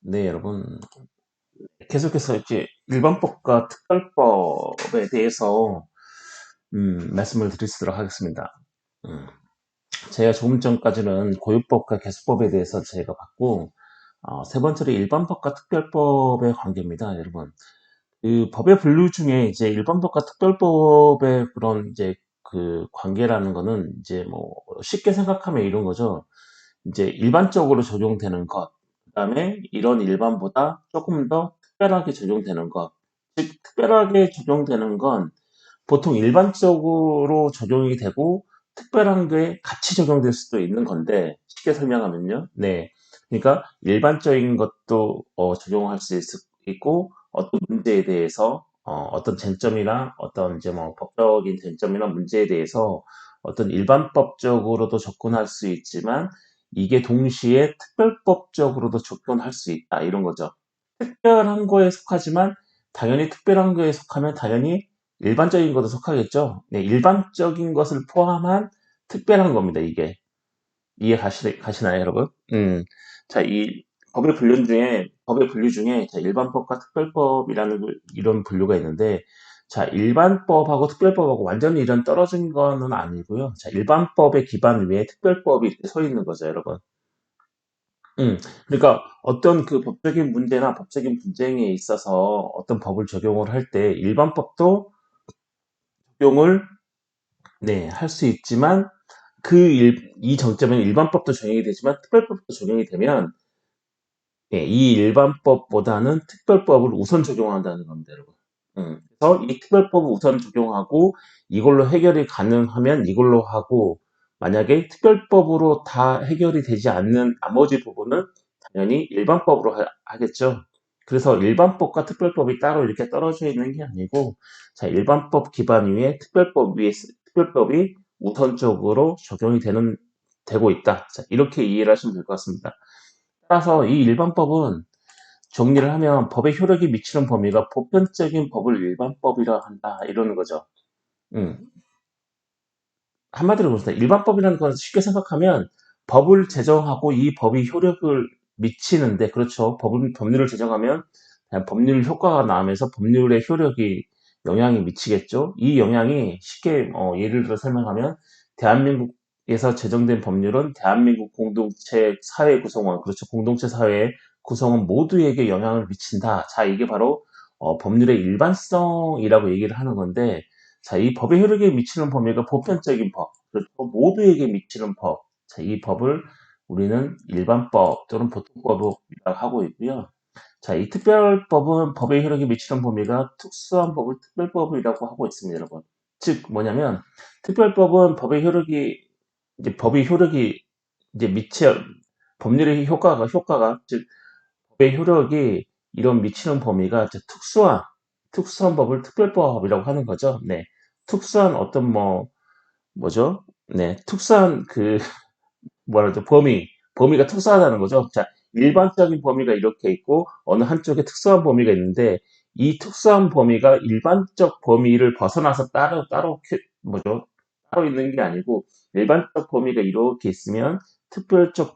네, 여러분. 계속해서 이제 일반법과 특별법에 대해서 말씀을 드리도록 하겠습니다. 음, 제가 조금 전까지는 고유법과 개수법에 대해서 제가 봤고, 세 번째로 일반법과 특별법의 관계입니다, 여러분. 그 법의 분류 중에 이제 일반법과 특별법의 그런 이제 그 관계라는 거는 이제 뭐 쉽게 생각하면 이런 거죠. 이제 일반적으로 적용되는 것, 그다음에 이런 일반보다 조금 더 특별하게 적용되는 것. 즉, 특별하게 적용되는 건 보통 일반적으로 적용이 되고 특별한 게 같이 적용될 수도 있는 건데 쉽게 설명하면요. 네. 그러니까 일반적인 것도 적용할 수 있고 어떤 문제에 대해서 어떤 쟁점이나 어떤 이제 뭐 법적인 쟁점이나 문제에 대해서 어떤 일반법적으로도 접근할 수 있지만 이게 동시에 특별법적으로도 접근할 수 있다 이런 거죠. 특별한 거에 속하지만 당연히 특별한 거에 속하면 당연히 일반적인 것도 속하겠죠. 네, 일반적인 것을 포함한 특별한 겁니다, 이게. 가시나요, 여러분? 자, 이 법의 분류 중에 자, 일반법과 특별법이라는 이런 분류가 있는데, 자, 일반법하고 특별법하고 완전히 이런 떨어진 거는 아니고요. 자, 일반법의 기반 위에 특별법이 이렇게 서 있는 거죠, 여러분. 음, 그러니까 어떤 그 법적인 문제나 법적인 분쟁에 있어서 어떤 법을 적용을 할 때 일반법도 적용을 네, 할 수 있지만 이 정점은 일반법도 적용이 되지만 특별법도 적용이 되면 예, 이 일반법보다는 특별법을 우선 적용한다는 겁니다, 여러분. 그래서 이 특별법을 우선 적용하고 이걸로 해결이 가능하면 이걸로 하고 만약에 특별법으로 다 해결이 되지 않는 나머지 부분은 당연히 일반법으로 하겠죠. 그래서 일반법과 특별법이 따로 이렇게 떨어져 있는 게 아니고 자, 일반법 기반 위에 특별법이 우선적으로 되고 있다. 자, 이렇게 이해를 하시면 될 것 같습니다. 따라서 이 일반법은 정리를 하면 법의 효력이 미치는 범위가 보편적인 법을 일반법이라 한다 이러는 거죠. 음, 한마디로 보습니다 일반법이라는 건 쉽게 생각하면 법을 제정하고 이 법이 효력을 미치는데 그렇죠. 법률을 제정하면 그냥 법률 효과가 나면서 법률의 효력이 영향이 미치겠죠. 이 영향이 쉽게 예를 들어 설명하면 대한민국에서 제정된 법률은 대한민국 공동체 사회 구성원 그렇죠. 공동체 사회의 구성원 모두에게 영향을 미친다. 자, 이게 바로 법률의 일반성이라고 얘기를 하는 건데 자, 이 법의 효력에 미치는 범위가 보편적인 법, 그리고 모두에게 미치는 법. 자, 이 법을 우리는 일반법 또는 보통법이라고 하고 있고요. 자, 이 특별법은 법의 효력에 미치는 범위가 특수한 법을 특별법이라고 하고 있습니다, 여러분. 즉, 뭐냐면, 특별법은 법의 효력이 이제 법률의 효과가, 즉, 법의 효력이 이런 미치는 범위가 이제 특수한 법을 특별법이라고 하는 거죠. 네. 특수한 어떤 뭐죠? 네. 특수한 뭐라 그러죠? 범위가 특수하다는 거죠. 자, 일반적인 범위가 이렇게 있고, 어느 한쪽에 특수한 범위가 있는데, 이 특수한 범위가 일반적 범위를 벗어나서 뭐죠? 따로 있는 게 아니고, 일반적 범위가 이렇게 있으면, 특별적,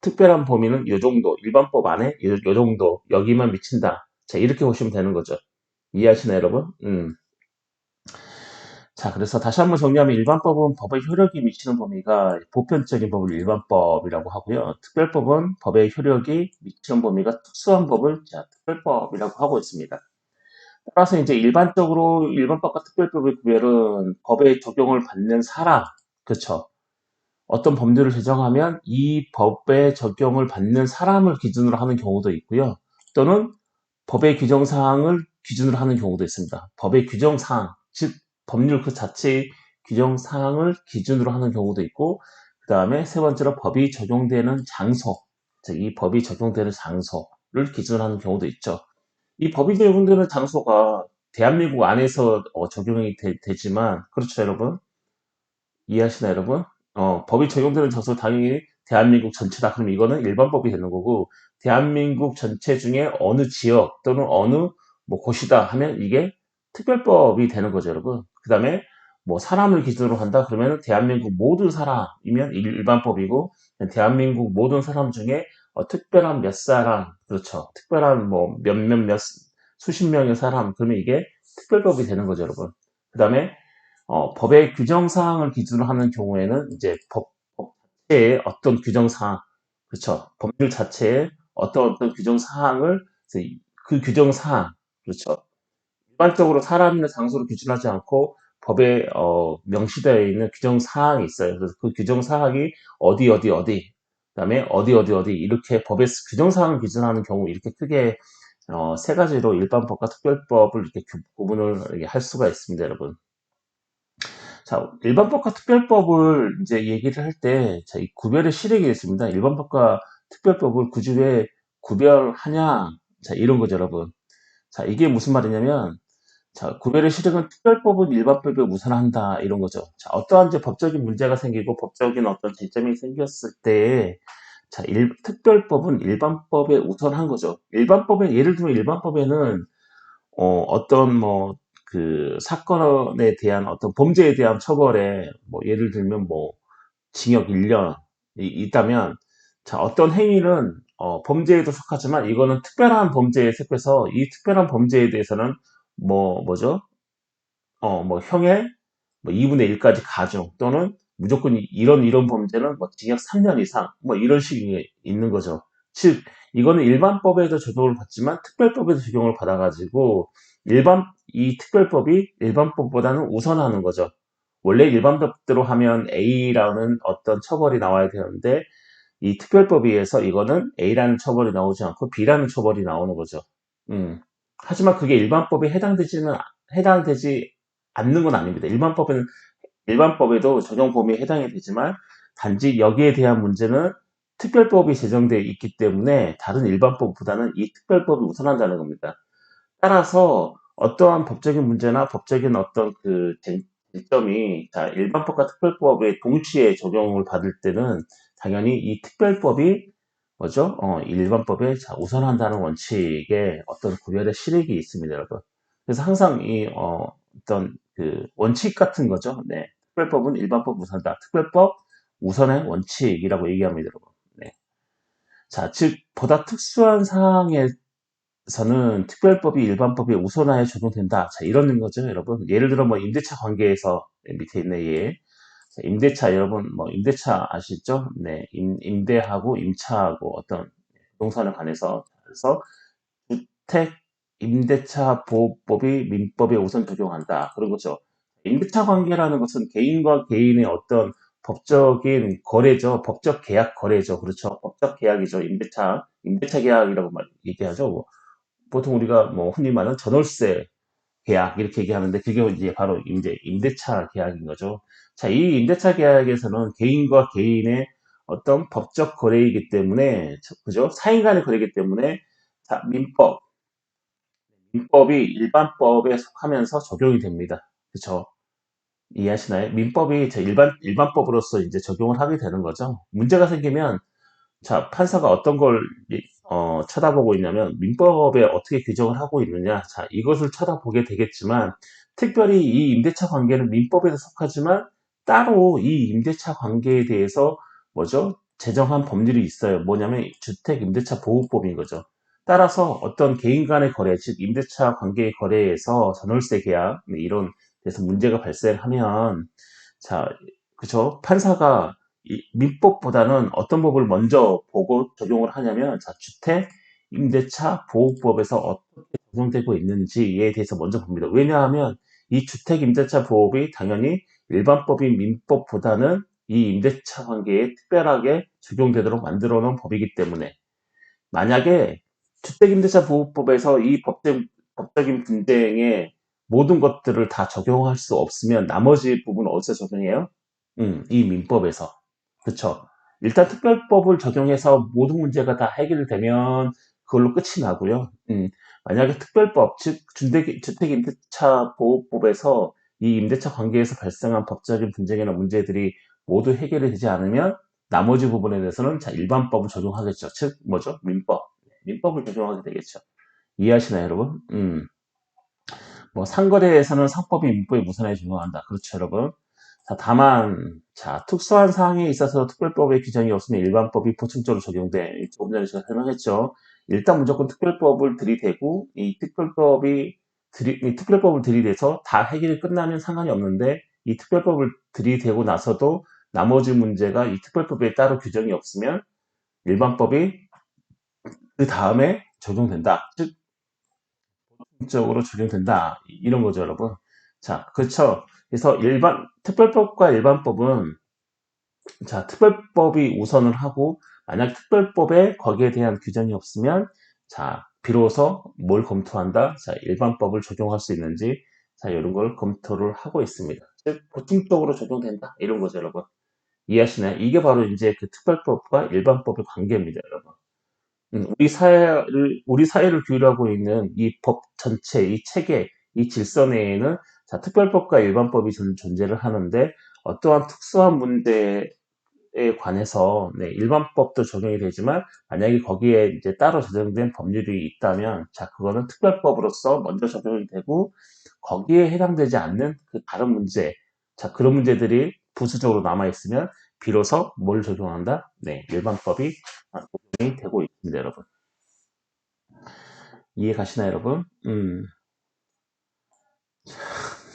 특별한 범위는 이 정도, 일반법 안에 요 정도, 여기만 미친다. 자, 이렇게 보시면 되는 거죠. 이해하시나요, 여러분? 자, 그래서 다시 한번 정리하면 일반법은 법의 효력이 미치는 범위가 보편적인 법을 일반법이라고 하고요. 특별법은 법의 효력이 미치는 범위가 특수한 법을 자, 특별법이라고 하고 있습니다. 따라서 이제 일반적으로 일반법과 특별법의 구별은 법의 적용을 받는 사람, 그렇죠. 어떤 법률을 제정하면 이 법의 적용을 받는 사람을 기준으로 하는 경우도 있고요. 또는 법의 규정 사항을 기준으로 하는 경우도 있습니다. 법의 규정 사항, 즉 법률 그 자체의 규정 사항을 기준으로 하는 경우도 있고, 그 다음에 세 번째로 법이 적용되는 장소, 즉 이 법이 적용되는 장소를 기준으로 하는 경우도 있죠. 이 법이 적용되는 장소가 대한민국 안에서 적용이 되지만, 그렇죠, 여러분? 이해하시나요, 여러분? 법이 적용되는 장소 당연히 대한민국 전체다. 그럼 이거는 일반법이 되는 거고, 대한민국 전체 중에 어느 지역 또는 어느 뭐 곳이다 하면 이게 특별법이 되는 거죠, 여러분. 그 다음에 뭐 사람을 기준으로 한다 그러면 대한민국 모든 사람이면 일반법이고, 대한민국 모든 사람 중에 특별한 몇 사람, 그렇죠. 특별한 뭐 수십 명의 사람, 그러면 이게 특별법이 되는 거죠, 여러분. 그 다음에 법의 규정 사항을 기준으로 하는 경우에는 이제 법 자체의 어떤 규정 사항, 그렇죠. 법률 자체의 어떤 규정 사항을 그 규정 사항, 그렇죠. 일반적으로 사람이나 장소를 기준하지 않고 법에 명시되어 있는 규정 사항이 있어요. 그래서 그 규정 사항이 어디, 그다음에 어디 이렇게 법의 규정 사항을 기준하는 경우 이렇게 크게 세 가지로 일반법과 특별법을 이렇게 구분을 이렇게 할 수가 있습니다, 여러분. 자, 일반법과 특별법을 이제 얘기를 할 때, 자, 이 구별의 실익이 있습니다. 일반법과 특별법을 굳이 왜 구별하냐? 자, 이런 거죠, 여러분. 자, 이게 무슨 말이냐면, 자, 구별의 실익은 특별법은 일반법에 우선한다, 이런 거죠. 자, 어떠한 이제 법적인 문제가 생기고 법적인 어떤 쟁점이 생겼을 때, 자, 특별법은 일반법에 우선한 거죠. 예를 들면 일반법에는 어떤 뭐, 그 사건에 대한 어떤 범죄에 대한 처벌에 뭐 예를 들면 뭐 징역 1년 있다면 자, 어떤 행위는 범죄에도 속하지만 이거는 특별한 범죄에 속해서 이 특별한 범죄에 대해서는 뭐죠? 뭐 형의 뭐 2분의 1까지 가중 또는 무조건 이런 범죄는 뭐 징역 3년 이상 뭐 이런 식이 있는 거죠. 즉 이거는 일반법에도 적용을 받지만 특별법에도 적용을 받아가지고 이 특별법이 일반법보다는 우선하는 거죠. 원래 일반법대로 하면 A라는 어떤 처벌이 나와야 되는데 이 특별법에 의해서 이거는 A라는 처벌이 나오지 않고 B라는 처벌이 나오는 거죠. 하지만 그게 해당되지 않는 건 아닙니다. 일반법에도 적용 범위에 해당이 되지만 단지 여기에 대한 문제는 특별법이 제정되어 있기 때문에 다른 일반법보다는 이 특별법이 우선한다는 겁니다. 따라서 어떠한 법적인 문제나 법적인 어떤 그 쟁점이 자, 일반법과 특별법에 동시에 적용을 받을 때는 당연히 이 특별법이 뭐죠? 일반법에 우선한다는 원칙에 어떤 구별의 실익이 있습니다, 여러분. 그래서 항상 어떤 그 원칙 같은 거죠. 네. 특별법은 일반법 우선다. 특별법 우선의 원칙이라고 얘기합니다, 여러분. 네. 자, 즉, 보다 특수한 상황에서는 특별법이 일반법에 우선하에 적용된다. 자, 이런 거죠, 여러분. 예를 들어, 뭐, 임대차 관계에서 밑에 있는 예. 임대차 여러분 뭐 임대차 아시죠? 네, 임대하고 임차하고 어떤 부동산에 관해서 그래서 주택 임대차 보호법이 민법에 우선 적용한다. 그런 거죠. 임대차 관계라는 것은 개인과 개인의 어떤 법적인 거래죠. 법적 계약 거래죠. 그렇죠. 법적 계약이죠. 임대차 계약이라고 얘기하죠. 보통 우리가 뭐 흔히 말하는 전월세 계약 이렇게 얘기하는데 그게 이제 바로 임대차 계약인 거죠. 자, 이 임대차 계약에서는 개인과 개인의 어떤 법적 거래이기 때문에 그죠? 사인 간의 거래이기 때문에 자, 민법이 일반법에 속하면서 적용이 됩니다. 그렇죠? 이해하시나요? 민법이 일반법으로서 이제 적용을 하게 되는 거죠. 문제가 생기면 자, 판사가 어떤 걸 쳐다보고 있냐면 민법에 어떻게 규정을 하고 있느냐. 자, 이것을 쳐다보게 되겠지만 특별히 이 임대차 관계는 민법에도 속하지만 따로 이 임대차 관계에 대해서 뭐죠? 제정한 법률이 있어요. 뭐냐면 주택 임대차 보호법인 거죠. 따라서 어떤 개인 간의 거래, 즉 임대차 관계의 거래에서 전월세 계약 이런 데서 문제가 발생하면 자, 그죠? 판사가 민법보다는 어떤 법을 먼저 보고 적용을 하냐면 자, 주택 임대차 보호법에서 어떻게 적용되고 있는지에 대해서 먼저 봅니다. 왜냐하면 이 주택 임대차 보호법이 당연히 일반법인 민법보다는 이 임대차 관계에 특별하게 적용되도록 만들어 놓은 법이기 때문에 만약에 주택임대차 보호법에서 이 법적인 분쟁에 모든 것들을 다 적용할 수 없으면 나머지 부분은 어디서 적용해요? 이 민법에서. 그쵸? 일단 특별법을 적용해서 모든 문제가 다 해결되면 그걸로 끝이 나고요. 만약에 특별법, 즉 주택임대차 보호법에서 이 임대차 관계에서 발생한 법적인 분쟁이나 문제들이 모두 해결이 되지 않으면 나머지 부분에 대해서는 자, 일반법을 적용하겠죠. 즉 뭐죠? 민법을 적용하게 되겠죠. 이해하시나요, 여러분? 뭐 상거래에서는 상법이 민법에 무선하게 적용한다. 그렇죠, 여러분? 자, 다만, 자, 특수한 사항에 있어서 특별법의 규정이 없으면 일반법이 보충적으로 적용돼. 조금 전에 제가 설명했죠. 일단 무조건 특별법을 들이대고, 이 특별법을 들이대서 다 해결이 끝나면 상관이 없는데, 이 특별법을 들이대고 나서도 나머지 문제가 이 특별법에 따로 규정이 없으면 일반법이 그 다음에 적용된다. 즉, 적으로 적용된다. 이런 거죠, 여러분. 자, 그렇죠. 그래서 특별법과 일반법은 자, 특별법이 우선을 하고, 만약 특별법에 거기에 대한 규정이 없으면, 자, 비로소 뭘 검토한다? 자, 일반법을 적용할 수 있는지, 자, 이런 걸 검토를 하고 있습니다. 즉, 보충적으로 적용된다. 이런 거죠, 여러분. 이해하시나요? 이게 바로 이제 그 특별법과 일반법의 관계입니다, 여러분. 우리 사회를 규율하고 있는 이 법 전체, 이 체계, 이 질서 내에는 자, 특별법과 일반법이 존재를 하는데 어떠한 특수한 문제에 관해서 네, 일반법도 적용이 되지만 만약에 거기에 이제 따로 제정된 법률이 있다면 자, 그거는 특별법으로서 먼저 적용이 되고 거기에 해당되지 않는 그 다른 문제, 자, 그런 문제들이 부수적으로 남아 있으면 비로소 뭘 적용한다? 네, 일반법이 적용이 되고 있습니다, 여러분. 이해 가시나요, 여러분?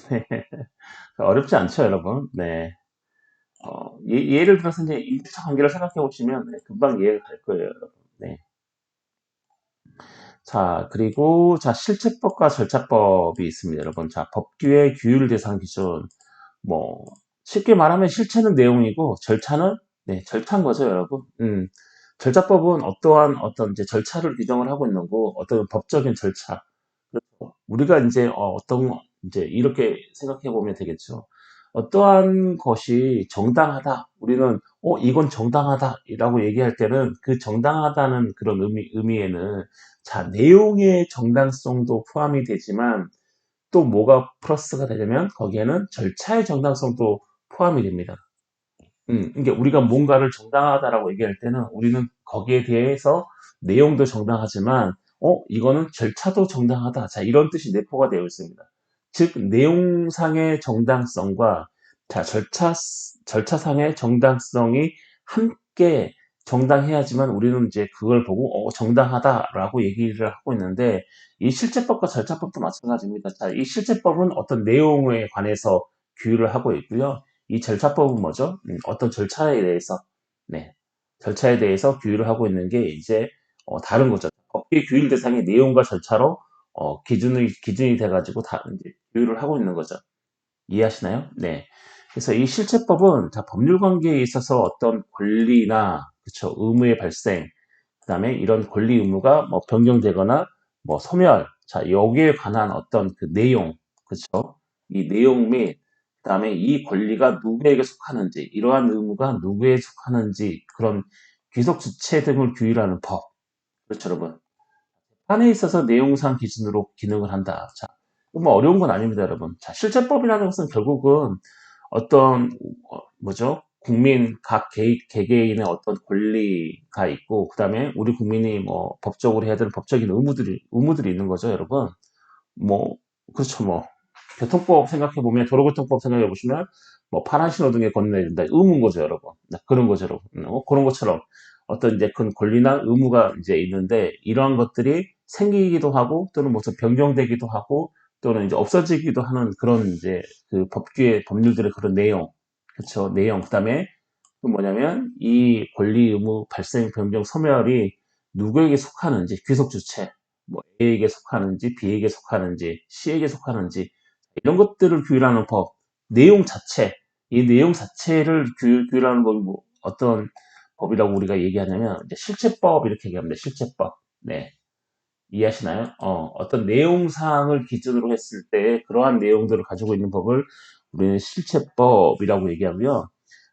네. 어렵지 않죠, 여러분? 네. 예를 들어서 이제 인지적 관계를 생각해 보시면 네, 금방 이해가 갈 거예요, 여러분. 네. 자, 그리고 자, 실체법과 절차법이 있습니다, 여러분. 자, 법규의 규율 대상 기준. 뭐 쉽게 말하면 실체는 내용이고 절차는 네, 절차인 거죠, 여러분. 절차법은 어떠한 어떤 이제 절차를 규정을 하고 있는 거고 어떤 법적인 절차. 우리가 이제 어떤 이제 이렇게 생각해 보면 되겠죠. 어떠한 것이 정당하다. 우리는 이건 정당하다라고 얘기할 때는 그 정당하다는 그런 의미에는 자, 내용의 정당성도 포함이 되지만 또 뭐가 플러스가 되냐면 거기에는 절차의 정당성도 포함이 됩니다. 그러니까 우리가 뭔가를 정당하다라고 얘기할 때는 우리는 거기에 대해서 내용도 정당하지만, 이거는 절차도 정당하다. 자, 이런 뜻이 내포가 되어 있습니다. 즉, 내용상의 정당성과 자, 절차상의 정당성이 함께 정당해야지만 우리는 이제 그걸 보고, 정당하다라고 얘기를 하고 있는데, 이 실제법과 절차법도 마찬가지입니다. 자, 이 실제법은 어떤 내용에 관해서 규율을 하고 있고요. 이 절차법은 뭐죠? 어떤 절차에 대해서, 네, 절차에 대해서 규율을 하고 있는 게 이제 다른 거죠. 법규의 규율 대상의 내용과 절차로 기준이 돼가지고 다 이제 규율을 하고 있는 거죠. 이해하시나요? 네. 그래서 이 실체법은 자, 법률 관계에 있어서 어떤 권리나 그쵸 의무의 발생, 그다음에 이런 권리 의무가 뭐 변경되거나 뭐 소멸, 자 여기에 관한 어떤 그 내용, 그쵸? 이 내용 및 그다음에 이 권리가 누구에게 속하는지, 이러한 의무가 누구에게 속하는지 그런 귀속 주체 등을 규율하는 법, 그렇죠, 여러분? 판에 있어서 내용상 기준으로 기능을 한다. 자, 뭐 어려운 건 아닙니다, 여러분. 자, 실제법이라는 것은 결국은 어떤 뭐죠? 국민 각 개개인의 어떤 권리가 있고 그다음에 우리 국민이 뭐 법적으로 해야 되는 법적인 의무들이 있는 거죠, 여러분. 뭐 그렇죠, 뭐 교통법 생각해 보면 도로교통법 생각해 보시면 뭐 파란 신호등에 건너야 된다 의무인 거죠, 여러분. 네, 그런 거죠, 여러분. 그런 것처럼 어떤 이제 큰 권리나 의무가 이제 있는데 이러한 것들이 생기기도 하고 또는 무슨 변경되기도 하고 또는 이제 없어지기도 하는 그런 이제 그 법규의 법률들의 그런 내용, 그렇죠, 내용. 그다음에 또 뭐냐면 이 권리 의무 발생 변경 소멸이 누구에게 속하는지 귀속 주체, 뭐 A에게 속하는지 B에게 속하는지 C에게 속하는지 이런 것들을 규율하는 법, 내용 자체, 이 내용 자체를 규율하는 법이 뭐 어떤 법이라고 우리가 얘기하냐면 이제 실체법 이렇게 얘기합니다. 실체법. 네. 이해하시나요? 어떤 내용사항을 기준으로 했을 때 그러한 내용들을 가지고 있는 법을 우리는 실체법이라고 얘기하고요.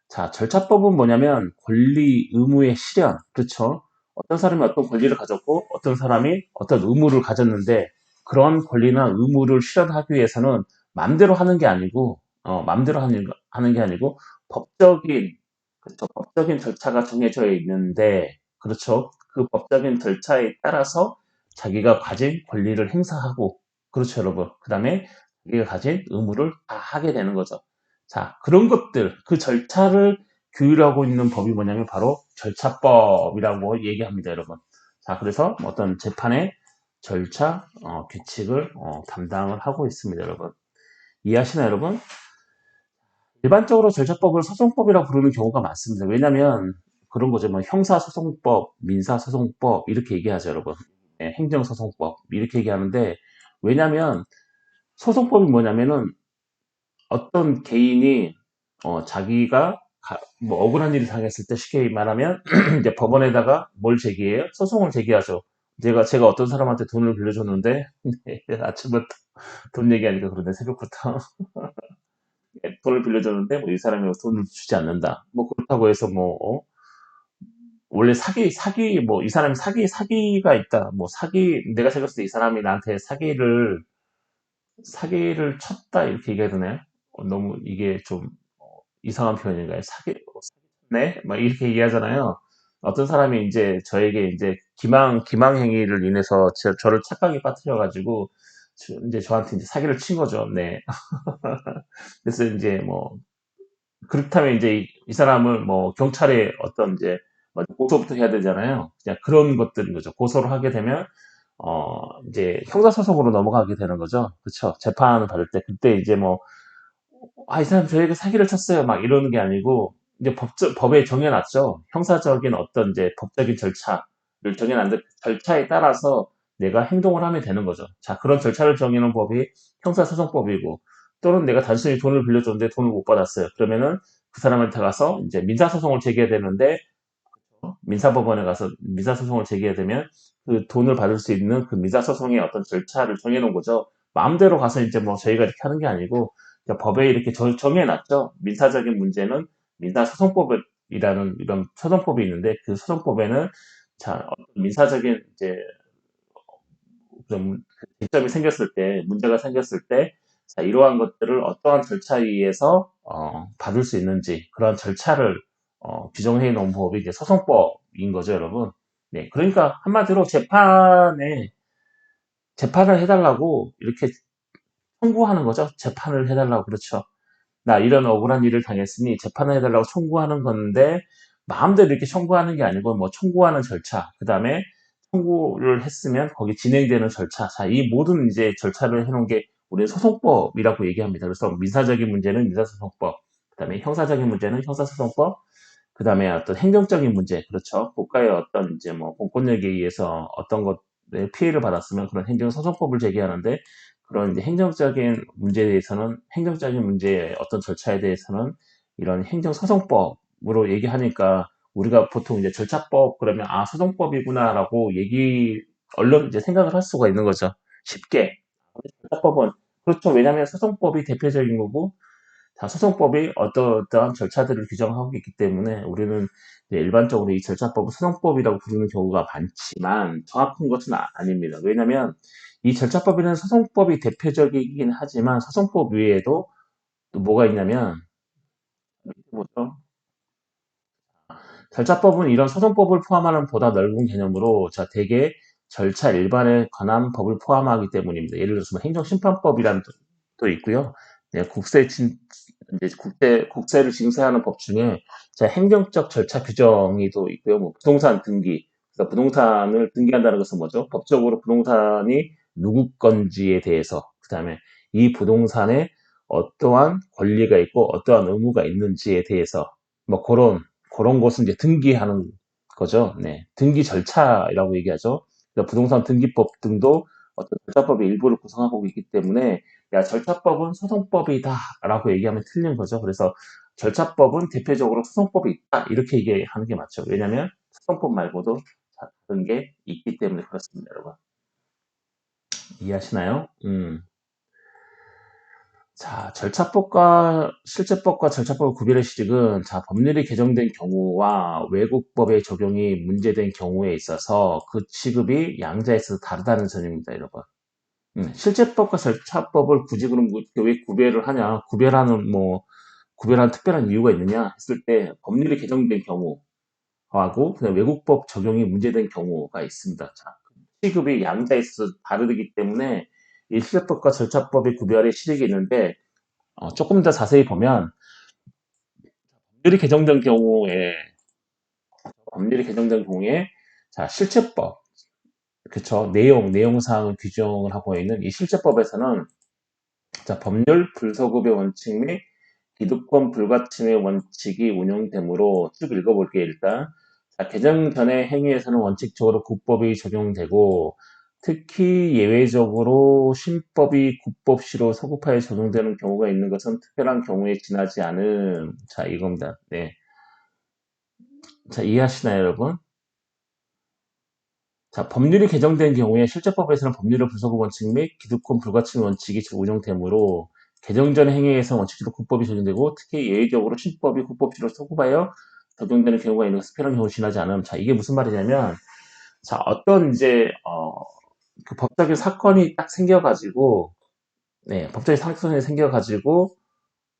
자, 절차법은 뭐냐면 권리, 의무의 실현. 그렇죠? 어떤 사람이 어떤 권리를 가졌고 어떤 사람이 어떤 의무를 가졌는데 그런 권리나 의무를 실현하기 위해서는 맘대로 하는 게 아니고 맘대로 하는 게 아니고 법적인 그렇죠. 법적인 절차가 정해져 있는데 그렇죠. 그 법적인 절차에 따라서 자기가 가진 권리를 행사하고 그렇죠, 여러분. 그다음에 자기가 가진 의무를 다 하게 되는 거죠. 자, 그런 것들, 그 절차를 규율하고 있는 법이 뭐냐면 바로 절차법이라고 얘기합니다, 여러분. 자, 그래서 어떤 재판의 절차, 규칙을 담당을 하고 있습니다, 여러분. 이해하시나요, 여러분? 일반적으로 절차법을 소송법이라고 부르는 경우가 많습니다. 왜냐하면 그런 거죠. 뭐 형사소송법, 민사소송법 이렇게 얘기하죠, 여러분. 네, 행정소송법 이렇게 얘기하는데 왜냐하면 소송법이 뭐냐면은 어떤 개인이 자기가 뭐 억울한 일을 당했을 때 쉽게 말하면 이제 법원에다가 뭘 제기해요? 소송을 제기하죠. 제가 어떤 사람한테 돈을 빌려줬는데 아침부터 돈 얘기하니까 그런데 새벽부터 돈을 빌려줬는데 뭐 이 사람이 돈을 주지 않는다. 뭐 그렇다고 해서 뭐 원래 사기 뭐 이 사람이 사기가 있다. 뭐 내가 생각했을 때 이 사람이 나한테 사기를 쳤다 이렇게 얘기해야 되나요? 너무 이게 좀 이상한 표현인가요? 네? 막 이렇게 얘기하잖아요. 어떤 사람이 이제 저에게 이제 기망 행위를 인해서 저를 착각에 빠뜨려가지고 이제 저한테 이제 사기를 친 거죠. 네. 그래서 이제 뭐 그렇다면 이제 이 사람을 뭐 경찰에 어떤 이제 먼저 고소부터 해야 되잖아요. 그냥 그런 것들인 거죠. 고소를 하게 되면 이제 형사소송으로 넘어가게 되는 거죠. 그쵸? 재판을 받을 때 그때 이제 뭐 이 사람 저에게 사기를 쳤어요. 막 이러는 게 아니고 이제 법에 정해놨죠. 형사적인 어떤 이제 법적인 절차를 정해놨는데 절차에 따라서 내가 행동을 하면 되는 거죠. 자, 그런 절차를 정해놓은 법이 형사소송법이고 또는 내가 단순히 돈을 빌려줬는데 돈을 못 받았어요. 그러면은 그 사람한테 가서 이제 민사소송을 제기해야 되는데 민사법원에 가서 민사소송을 제기해야 되면 그 돈을 받을 수 있는 그 민사소송의 어떤 절차를 정해놓은 거죠. 마음대로 가서 이제 뭐 저희가 이렇게 하는 게 아니고 그러니까 법에 이렇게 정해놨죠. 민사적인 문제는 민사소송법이라는 이런 소송법이 있는데 그 소송법에는 자, 민사적인 이제 좀 쟁점이 생겼을 때, 문제가 생겼을 때, 자, 이러한 것들을 어떠한 절차에 의해서 받을 수 있는지 그런 절차를 규정해 놓은 법이 이제 소송법인 거죠, 여러분. 네, 그러니까 한마디로 재판을 해달라고 이렇게 청구하는 거죠. 재판을 해달라고 그렇죠. 나 이런 억울한 일을 당했으니 재판을 해달라고 청구하는 건데 마음대로 이렇게 청구하는 게 아니고 뭐 청구하는 절차, 그 다음에 청구를 했으면 거기 진행되는 절차, 자, 이 모든 이제 절차를 해놓은 게 우리는 소송법이라고 얘기합니다. 그래서 민사적인 문제는 민사소송법, 그 다음에 형사적인 문제는 형사소송법, 그 다음에 어떤 행정적인 문제, 그렇죠. 국가의 어떤 이제 뭐 공권력에 의해서 어떤 것에 피해를 받았으면 그런 행정소송법을 제기하는데 그런 이제 행정적인 문제에 대해서는 행정적인 문제의 어떤 절차에 대해서는 이런 행정소송법으로 얘기하니까 우리가 보통 이제 절차법 그러면 소송법이구나라고 얼른 이제 생각을 할 수가 있는 거죠. 쉽게. 절차법은 그렇죠. 왜냐하면 소송법이 대표적인 거고 자, 소송법이 어떠한 절차들을 규정하고 있기 때문에 우리는 이제 일반적으로 이 절차법을 소송법이라고 부르는 경우가 많지만 정확한 것은 아닙니다. 왜냐하면 이 절차법에는 소송법이 대표적이긴 하지만 소송법 외에도 또 뭐가 있냐면 뭐죠? 절차법은 이런 소송법을 포함하는 보다 넓은 개념으로 자, 대개 절차 일반에 관한 법을 포함하기 때문입니다. 예를 들어서 뭐 행정심판법이라는 또 있고요. 네, 이제 국세를 징수하는 법 중에 자, 행정적 절차 규정이 또 있고요. 뭐 부동산 등기. 그러니까 부동산을 등기한다는 것은 뭐죠? 법적으로 부동산이 누구 건지에 대해서, 그 다음에 이 부동산에 어떠한 권리가 있고 어떠한 의무가 있는지에 대해서 뭐 그런 것은 이제 등기하는 거죠. 네. 등기 절차라고 얘기하죠. 그러니까 부동산 등기법 등도 어떤 절차법의 일부를 구성하고 있기 때문에 야, 절차법은 소송법이다라고 얘기하면 틀린 거죠. 그래서 절차법은 대표적으로 소송법이 있다 이렇게 얘기하는 게 맞죠. 왜냐하면 소송법 말고도 다른 게 있기 때문에 그렇습니다, 여러분. 이해하시나요? 자, 절차법과 실제법과 절차법 구별의 시직은 자, 법률이 개정된 경우와 외국법의 적용이 문제된 경우에 있어서 그 취급이 양자에 있어서 다르다는 점입니다, 여러분. 실제법과 절차법을 굳이 그럼 왜 구별을 하냐? 구별한 특별한 이유가 있느냐 했을 때 법률이 개정된 경우하고 그냥 외국법 적용이 문제된 경우가 있습니다. 자, 취급이 양자에 있어서 다르기 때문에 이 실제법과 절차법의 구별의 시직이 있는데 조금 더 자세히 보면 법률이 개정된 경우에 법률이 개정된 경우에 자 실체법 그쵸 내용 사항을 규정을 하고 있는 이 실체법에서는 자 법률 불소급의 원칙 및 기득권 불가침의 원칙이 운용되므로 쭉 읽어볼게요 일단 자, 개정 전의 행위에서는 원칙적으로 국법이 적용되고 특히 예외적으로 신법이 국법시로 서구파에 적용되는 경우가 있는 것은 특별한 경우에 지나지 않음. 자 이겁니다. 네. 자 이해하시나요 여러분? 자, 법률이 개정된 경우에 실제법에서는 법률의 불소급 원칙 및 기득권 불가침 원칙이 운용되므로 개정 전 행위에서 원칙적으로 국법이 적용되고 특히 예외적으로 신법이 국법시로 소급하여 적용되는 경우가 있는 특별한 경우 지나지 않음. 자, 이게 무슨 말이냐면 자, 어떤 이제 그 법적인 사건이 딱 생겨가지고 네, 법적인 사건이 생겨가지고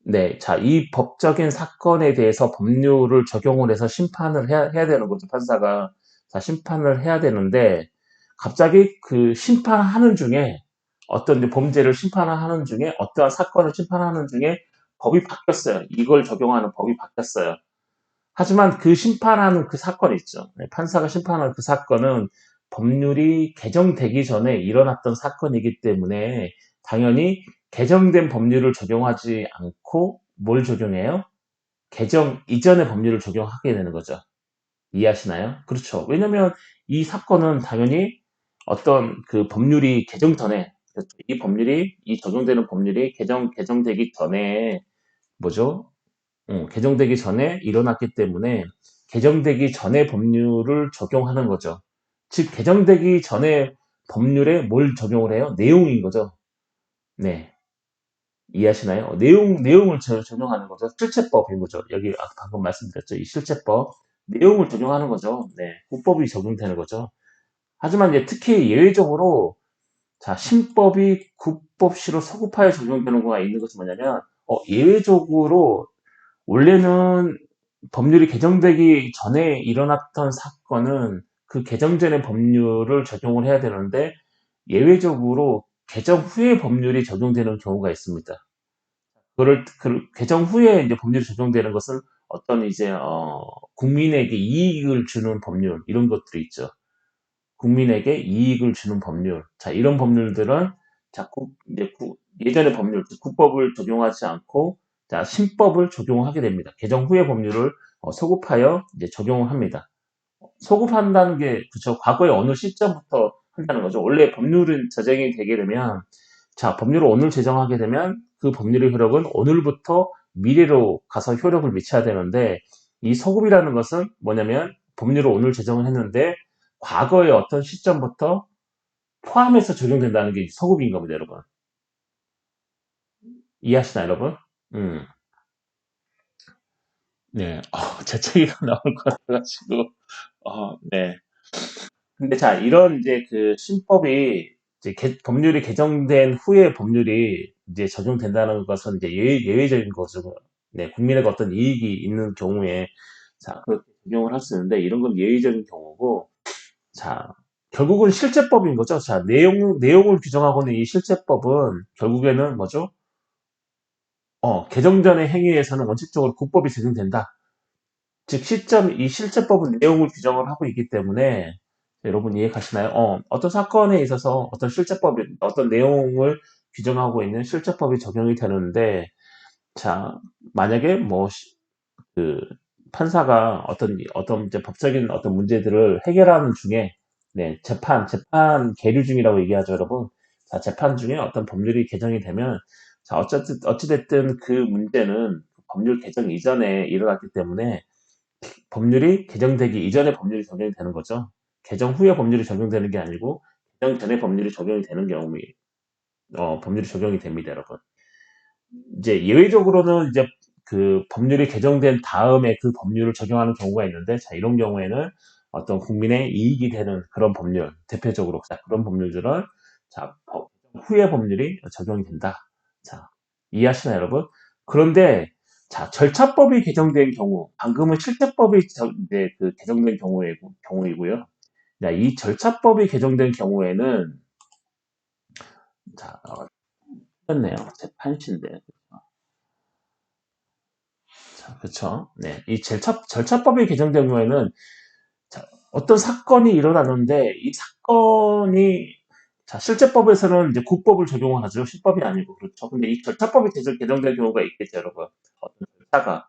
네, 자, 이 법적인 사건에 대해서 법률을 적용을 해서 심판을 해야 되는 거죠, 판사가. 자, 심판을 해야 되는데, 갑자기 그 심판하는 중에, 어떤 이제 범죄를 심판하는 중에, 어떠한 사건을 심판하는 중에 법이 바뀌었어요. 이걸 적용하는 법이 바뀌었어요. 하지만 그 심판하는 그 사건이 있죠. 네, 판사가 심판하는 그 사건은 법률이 개정되기 전에 일어났던 사건이기 때문에 당연히 개정된 법률을 적용하지 않고 뭘 적용해요? 개정 이전의 법률을 적용하게 되는 거죠. 이해하시나요? 그렇죠. 왜냐면 이 사건은 당연히 어떤 그 법률이 개정 전에 그렇죠. 이 법률이 이 적용되는 법률이 개정되기 전에 뭐죠? 개정되기 전에 일어났기 때문에 개정되기 전에 법률을 적용하는 거죠. 즉 개정되기 전에 법률에 뭘 적용을 해요? 내용인 거죠. 네. 이해하시나요? 내용을 적용하는 거죠. 실체법인 거죠. 여기 방금 말씀드렸죠. 이 실체법. 내용을 적용하는 거죠. 네. 국법이 적용되는 거죠. 하지만 이제 특히 예외적으로, 자, 신법이 국법시로 서구파에 적용되는 거가 있는 것은 뭐냐면, 예외적으로, 원래는 법률이 개정되기 전에 일어났던 사건은 그 개정 전의 법률을 적용을 해야 되는데, 예외적으로 개정 후에 법률이 적용되는 경우가 있습니다. 그 개정 후에 이제 법률이 적용되는 것은 어떤 이제 국민에게 이익을 주는 법률 이런 것들이 있죠. 국민에게 이익을 주는 법률. 자, 이런 법률들은 자, 이제 예전의 법률, 국법을 적용하지 않고 자, 신법을 적용하게 됩니다. 개정 후의 법률을 소급하여 이제 적용을 합니다. 소급한다는 게 그쵸. 과거에 어느 시점부터 한다는 거죠. 원래 법률은 제정이 되게 되면 자, 법률을 오늘 제정하게 되면 그 법률의 효력은 오늘부터 미래로 가서 효력을 미쳐야 되는데 이 소급이라는 것은 뭐냐면 법률을 오늘 제정을 했는데 과거의 어떤 시점부터 포함해서 적용된다는 게 소급인 겁니다, 여러분. 이해하시나요, 여러분? 음, 네. 재채기가 나올 것 같아가지고, 네. 근데 자, 이런 이제 그 신법이 이제 법률이 개정된 후에 법률이 이제 적용된다는 것은 이제 예외적인 거죠. 네, 국민에게 어떤 이익이 있는 경우에 자, 그렇게 적용을 할 수 있는데 이런 건 예외적인 경우고 자, 결국은 실제법인 거죠. 자, 내용을 규정하고 있는 이 실제법은 결국에는 뭐죠? 개정 전의 행위에서는 원칙적으로 국법이 적용된다. 즉 이 실제법은 내용을 규정을 하고 있기 때문에 여러분 이해가시나요? 어떤 사건에 있어서 어떤 실제법이 어떤 내용을 규정하고 있는 실제법이 적용이 되는데 자 만약에 뭐 그 판사가 어떤 이제 법적인 어떤 문제들을 해결하는 중에 네 재판 계류 중이라고 얘기하죠 여러분. 자 재판 중에 어떤 법률이 개정이 되면 자 어찌됐든 그 문제는 법률 개정 이전에 일어났기 때문에 법률이 개정되기 이전에 법률이 적용이 되는 거죠. 개정 후에 법률이 적용되는 게 아니고 개정 전에 법률이 적용이 되는 경우에 법률이 적용이 됩니다, 여러분. 이제 예외적으로는 이제 그 법률이 개정된 다음에 그 법률을 적용하는 경우가 있는데 자 이런 경우에는 어떤 국민의 이익이 되는 그런 법률 대표적으로 자, 그런 법률들은 자 후에 법률이 적용이 된다. 자 이해하시나요, 여러분? 그런데 자 절차법이 개정된 경우 방금은 실제법이 이제 그 개정된 경우이고요. 자, 이 절차법이 개정된 경우에는 자 틀렸네요. 재판시인데 그렇죠. 네. 이 절차법이 개정된 경우에는 자, 어떤 사건이 일어났는데 이 사건이 자, 실제법에서는 이제 국법을 적용하죠. 실법이 아니고 그렇죠. 근데 이 절차법이 개정된 경우가 있겠죠, 여러분. 어떤 절차가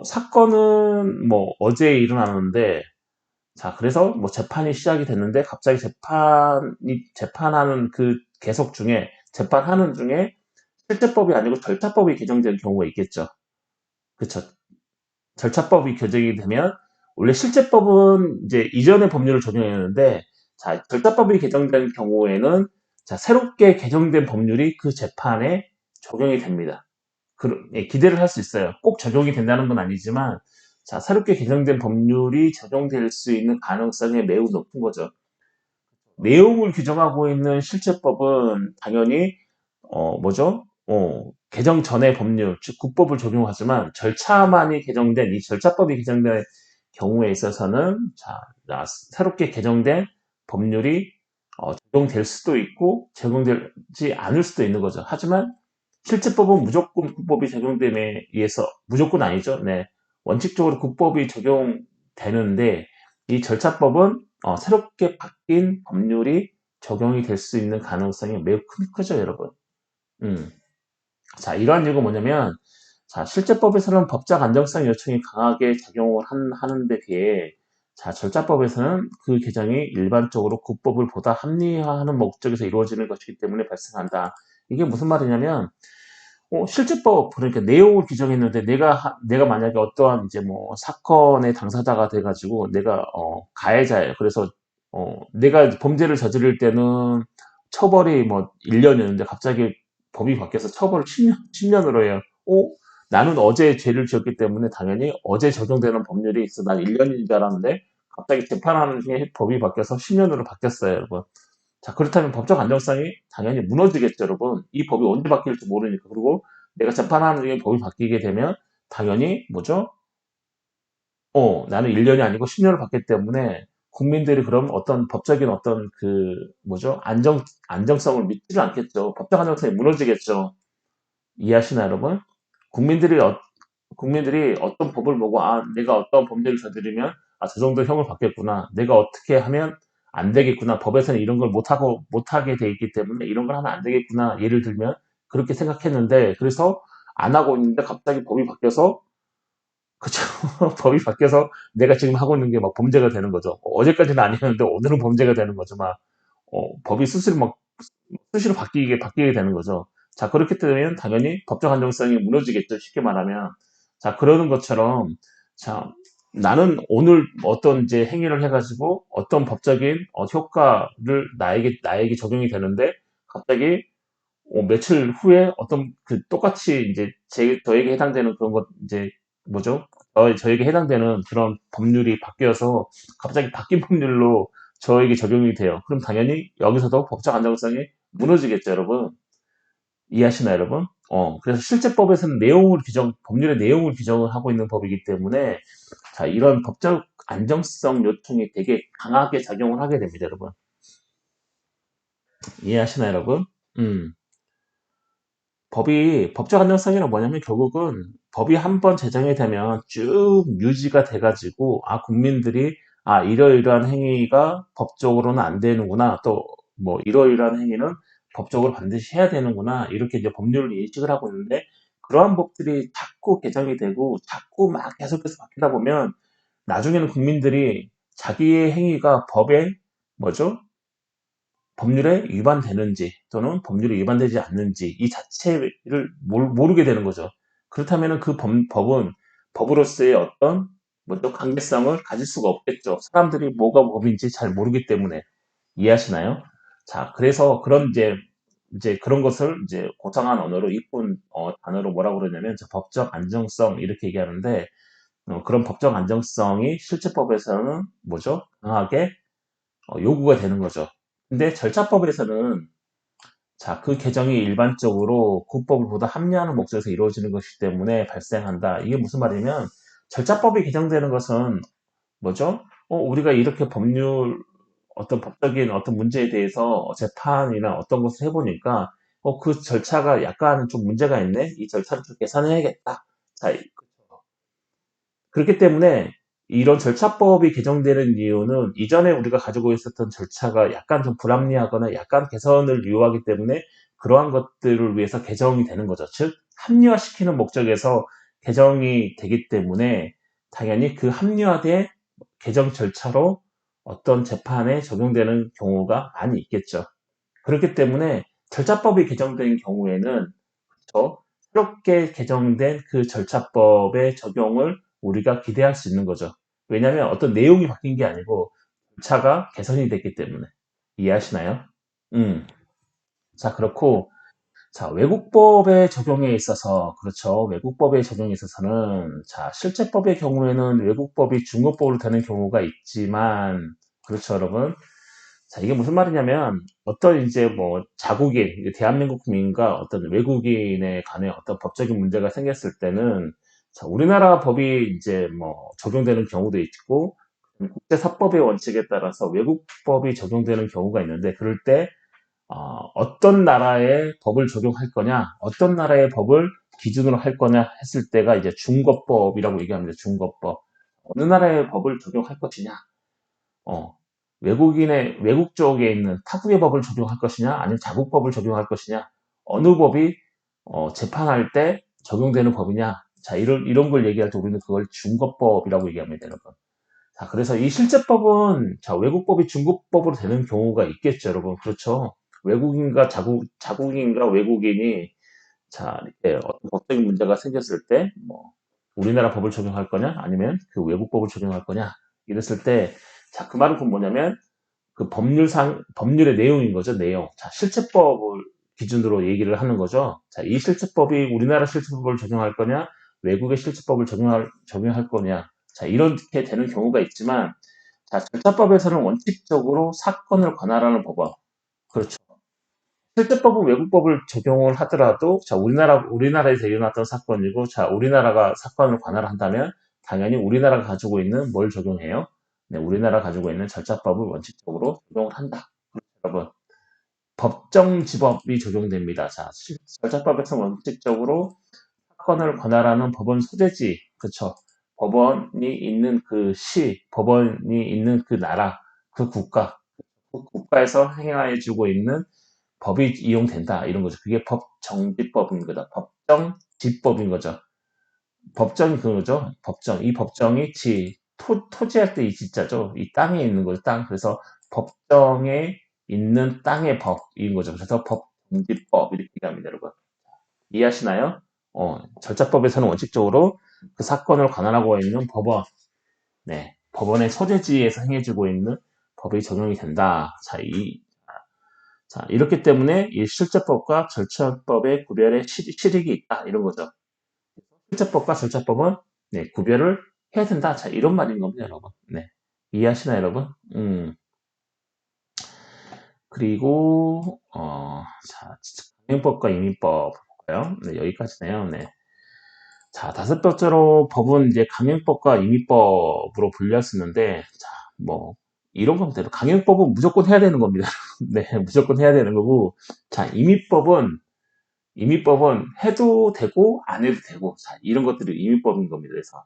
사건은 뭐 어제 일어나는데 자, 그래서 뭐 재판이 시작이 됐는데 갑자기 재판하는 그 계속 중에 재판하는 중에 실제법이 아니고 절차법이 개정된 경우가 있겠죠. 그렇죠. 절차법이 개정이 되면 원래 실제법은 이제 이전의 법률을 적용했는데 자, 절차법이 개정된 경우에는 자, 새롭게 개정된 법률이 그 재판에 적용이 됩니다. 예, 기대를 할 수 있어요. 꼭 적용이 된다는 건 아니지만 자, 새롭게 개정된 법률이 적용될 수 있는 가능성이 매우 높은 거죠. 내용을 규정하고 있는 실제법은 당연히 뭐죠? 개정 전의 법률, 즉 국법을 적용하지만 절차만이 개정된 이 절차법이 개정된 경우에 있어서는 자, 새롭게 개정된 법률이 적용될 수도 있고 적용되지 않을 수도 있는 거죠. 하지만 실제법은 무조건 국법이 적용됨에 의해서 무조건 아니죠. 네. 원칙적으로 국법이 적용되는데 이 절차법은 새롭게 바뀐 법률이 적용이 될 수 있는 가능성이 매우 크죠, 여러분. 음. 자, 이러한 이유가 뭐냐면, 자, 실제법에서는 법적 안정성 요청이 강하게 작용을 하는 데 비해, 자, 절차법에서는 그 개정이 일반적으로 국법을 보다 합리화하는 목적에서 이루어지는 것이기 때문에 발생한다. 이게 무슨 말이냐면, 실제법, 그러니까 내용을 규정했는데, 내가 만약에 어떠한 이제 뭐, 사건의 당사자가 돼가지고, 내가, 가해자예요. 그래서, 내가 범죄를 저지를 때는 처벌이 뭐, 1년이었는데, 갑자기 법이 바뀌어서 처벌을 10년으로 해요. 나는 어제 죄를 지었기 때문에 당연히 어제 적용되는 법률이 있어. 난 1년인 줄 알았는데, 갑자기 재판하는 중에 법이 바뀌어서 10년으로 바뀌었어요, 여러분. 자, 그렇다면 법적 안정성이 당연히 무너지겠죠, 여러분. 이 법이 언제 바뀔지 모르니까. 그리고 내가 재판하는 중에 법이 바뀌게 되면 당연히 뭐죠? 나는 1년이 아니고 10년을 받기 때문에 국민들이 그럼 어떤 법적인 어떤 그 뭐죠? 안정성을 믿지를 않겠죠. 법적 안정성이 무너지겠죠. 이해하시나요, 여러분? 국민들이 국민들이 어떤 법을 보고 내가 어떤 범죄를 저지르면 저 정도 형을 받겠구나. 내가 어떻게 하면 안 되겠구나. 법에서는 이런 걸 못하게 돼 있기 때문에 이런 걸 하면 안 되겠구나. 예를 들면 그렇게 생각했는데 그래서 안 하고 있는데 갑자기 법이 바뀌어서 그쵸. 법이 바뀌어서 내가 지금 하고 있는 게 막 범죄가 되는 거죠. 어제까지는 아니었는데 오늘은 범죄가 되는 거죠. 법이 수시로 바뀌게 되는 거죠. 자, 그렇게 되면 당연히 법적 안정성이 무너지겠죠. 쉽게 말하면. 자, 그러는 것처럼, 자, 나는 오늘 어떤 이제 행위를 해가지고 어떤 법적인 효과를 나에게 적용이 되는데 갑자기 며칠 후에 어떤 똑같이 이제 저에게 해당되는 그런 것, 이제 뭐죠? 저에게 해당되는 그런 법률이 바뀌어서 갑자기 바뀐 법률로 저에게 적용이 돼요. 그럼 당연히 여기서도 법적 안정성이 무너지겠죠, 여러분. 이해하시나요, 여러분? 그래서 실제법에서는 법률의 내용을 규정을 하고 있는 법이기 때문에, 자, 이런 법적 안정성 요청이 되게 강하게 작용을 하게 됩니다, 여러분. 이해하시나요, 여러분? 음. 법적 안정성이란 뭐냐면 결국은 법이 한 번 제정이 되면 쭉 유지가 돼가지고, 국민들이, 이러이러한 행위가 법적으로는 안 되는구나. 또, 뭐, 이러이러한 행위는 법적으로 반드시 해야 되는구나. 이렇게 이제 법률을 인식을 하고 있는데, 그러한 법들이 자꾸 개정이 되고, 자꾸 막 계속해서 바뀌다 보면, 나중에는 국민들이 자기의 행위가 뭐죠? 법률에 위반되는지 또는 법률에 위반되지 않는지 이 자체를 모르게 되는 거죠. 그렇다면 그 법은 법으로서의 어떤 뭐또 강제성을 가질 수가 없겠죠. 사람들이 뭐가 법인지 잘 모르기 때문에. 이해하시나요? 자, 그래서 그런 이제 그런 것을 이제 고상한 언어로 이쁜 단어로 뭐라고 그러냐면 법적 안정성 이렇게 얘기하는데, 그런 법적 안정성이 실제법에서는 뭐죠? 강하게 요구가 되는 거죠. 근데 절차법에서는 자, 그 개정이 일반적으로 국법을 보다 합리화하는 목적에서 이루어지는 것이기 때문에 발생한다. 이게 무슨 말이냐면 절차법이 개정되는 것은 뭐죠? 우리가 이렇게 어떤 법적인 어떤 문제에 대해서 재판이나 어떤 것을 해보니까 그 절차가 약간 좀 문제가 있네. 이 절차를 좀 개선해야겠다. 자, 그렇기 때문에 이런 절차법이 개정되는 이유는 이전에 우리가 가지고 있었던 절차가 약간 좀 불합리하거나 약간 개선을 요하기 때문에 그러한 것들을 위해서 개정이 되는 거죠. 즉, 합리화시키는 목적에서 개정이 되기 때문에 당연히 그 합리화된 개정 절차로 어떤 재판에 적용되는 경우가 많이 있겠죠. 그렇기 때문에 절차법이 개정된 경우에는 더 새롭게 개정된 그 절차법의 적용을 우리가 기대할 수 있는 거죠. 왜냐하면 어떤 내용이 바뀐 게 아니고 절차가 개선이 됐기 때문에. 이해하시나요? 음. 자, 그렇고, 자, 외국법의 적용에 있어서, 그렇죠. 외국법의 적용에 있어서는, 자, 실제법의 경우에는 외국법이 중국법으로 되는 경우가 있지만, 그렇죠, 여러분. 자, 이게 무슨 말이냐면, 어떤 이제 뭐, 자국인, 대한민국 국민과 어떤 외국인에 관해 어떤 법적인 문제가 생겼을 때는, 자, 우리나라 법이 이제 뭐, 적용되는 경우도 있고, 국제사법의 원칙에 따라서 외국법이 적용되는 경우가 있는데, 그럴 때, 어떤 나라의 법을 적용할 거냐, 어떤 나라의 법을 기준으로 할 거냐 했을 때가 이제 중거법이라고 얘기합니다. 중거법. 어느 나라의 법을 적용할 것이냐, 어, 외국 쪽에 있는 타국의 법을 적용할 것이냐, 아니면 자국법을 적용할 것이냐, 어느 법이, 재판할 때 적용되는 법이냐, 자, 이런 걸 얘기할 때 우리는 그걸 중거법이라고 얘기합니다, 여러분. 자, 그래서 이 실제법은, 자, 외국법이 중국법으로 되는 경우가 있겠죠, 여러분. 그렇죠. 외국인과 자국인과 외국인이, 자, 이렇게 어떤 법적인 문제가 생겼을 때, 뭐, 우리나라 법을 적용할 거냐, 아니면 그 외국법을 적용할 거냐, 이랬을 때, 자, 그 말은 그 뭐냐면, 그 법률의 내용인 거죠, 내용. 자, 실체법을 기준으로 얘기를 하는 거죠. 자, 이 실체법이 우리나라 실체법을 적용할 거냐, 외국의 실체법을 적용할 거냐. 자, 이렇게 되는 경우가 있지만, 자, 절차법에서는 원칙적으로 사건을 관할하는 법원. 그렇죠. 실제법은 외국법을 적용을 하더라도, 자, 우리나라에서 일어났던 사건이고, 자, 우리나라가 사건을 관할한다면, 당연히 우리나라가 가지고 있는 뭘 적용해요? 네, 우리나라 가지고 있는 절차법을 원칙적으로 적용을 한다. 여러분, 법정지법이 적용됩니다. 자, 절차법에서 원칙적으로 사건을 관할하는 법원 소재지, 그쵸? 법원이 있는 그 법원이 있는 그 나라, 그 국가에서 행하여지고 있는 법이 이용된다. 이런 거죠. 그게 법정지법인 거다. 법정지법인 거죠. 법정이 그거죠. 법정. 이 법정이 토지할 때 이 지자죠. 이 땅에 있는 거죠. 땅. 그래서 법정에 있는 땅의 법인 거죠. 그래서 법정지법 이렇게 얘기합니다, 여러분. 이해하시나요? 절차법에서는 원칙적으로 그 사건을 관할하고 있는 법원, 네, 법원의 소재지에서 행해지고 있는 법이 적용이 된다. 자, 이렇기 때문에 이 실제법과 절차법의 구별에 실익이 있다. 이런 거죠. 실제법과 절차법은 네, 구별을 해야 된다. 자, 이런 말인 겁니다, 여러분. 네. 이해하시나요, 여러분? 그리고, 자, 강행법과 이민법 볼까요? 네, 여기까지네요. 네. 자, 다섯 번째로 법은 이제 강행법과 임의법으로 분류할 수 있는데, 자, 뭐, 이런 겁니다. 강행법은 무조건 해야 되는 겁니다. 네, 무조건 해야 되는 거고, 자, 임의법은 해도 되고, 안 해도 되고, 자, 이런 것들이 임의법인 겁니다. 그래서,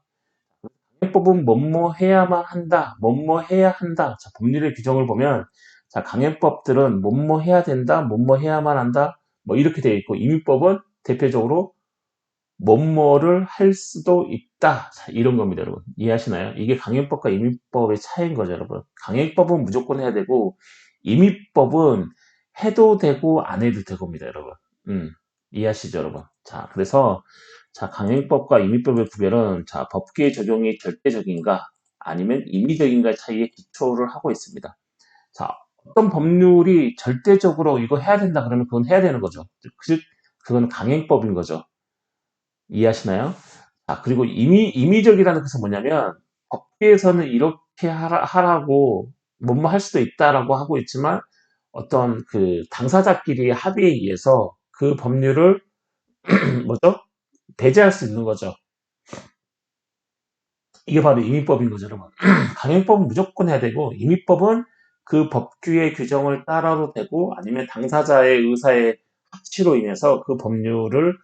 강행법은 뭐뭐 해야만 한다, 뭐뭐 해야 한다. 자, 법률의 규정을 보면, 자, 강행법들은 뭐뭐 해야 된다, 뭐뭐 해야만 한다, 뭐 이렇게 되어 있고, 임의법은 대표적으로 뭐뭐를 할 수도 있다. 자, 이런 겁니다, 여러분. 이해하시나요? 이게 강행법과 임의법의 차이인 거죠, 여러분. 강행법은 무조건 해야 되고, 임의법은 해도 되고, 안 해도 되고입니다, 여러분. 이해하시죠, 여러분? 자, 그래서, 자, 강행법과 임의법의 구별은, 자, 법규의 적용이 절대적인가, 아니면 임의적인가의 차이에 기초를 하고 있습니다. 자, 어떤 법률이 절대적으로 이거 해야 된다 그러면 그건 해야 되는 거죠. 즉, 그건 강행법인 거죠. 이해하시나요? 아, 그리고 임의적이라는 것은 뭐냐면, 법규에서는 이렇게 하라고, 뭐뭐 할 수도 있다라고 하고 있지만, 어떤 그 당사자끼리의 합의에 의해서 그 법률을, 뭐죠? 배제할 수 있는 거죠. 이게 바로 임의법인 거죠, 여러분. 강행법은 무조건 해야 되고, 임의법은 그 법규의 규정을 따라도 되고, 아니면 당사자의 의사의 합치로 인해서 그 법률의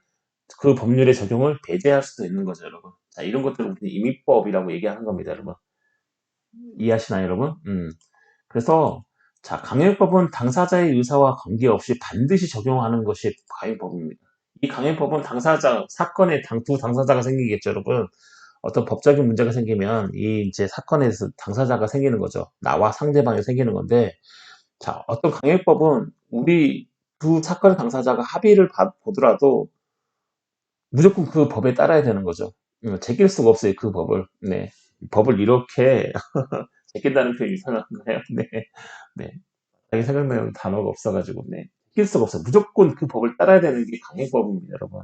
적용을 배제할 수도 있는 거죠, 여러분. 자, 이런 것들을 우리 임의법이라고 얘기하는 겁니다, 여러분. 이해하시나요, 여러분? 그래서 자, 강행법은 당사자의 의사와 관계없이 반드시 적용하는 것이 강행법입니다. 이 강행법은 당사자, 사건의 두 당사자가 생기겠죠, 여러분. 어떤 법적인 문제가 생기면 이 이제 사건에서 당사자가 생기는 거죠. 나와 상대방이 생기는 건데, 자, 어떤 강행법은 우리 두 사건의 당사자가 합의를 보더라도 무조건 그 법에 따라야 되는 거죠. 제낄 수가 없어요, 그 법을. 네. 법을 이렇게 제낀다는 표현이 이상한가요? 네. 네. 자기 생각나는 단어가 없어가지고, 네. 제낄 수가 없어요. 무조건 그 법을 따라야 되는 게 강행법입니다, 여러분.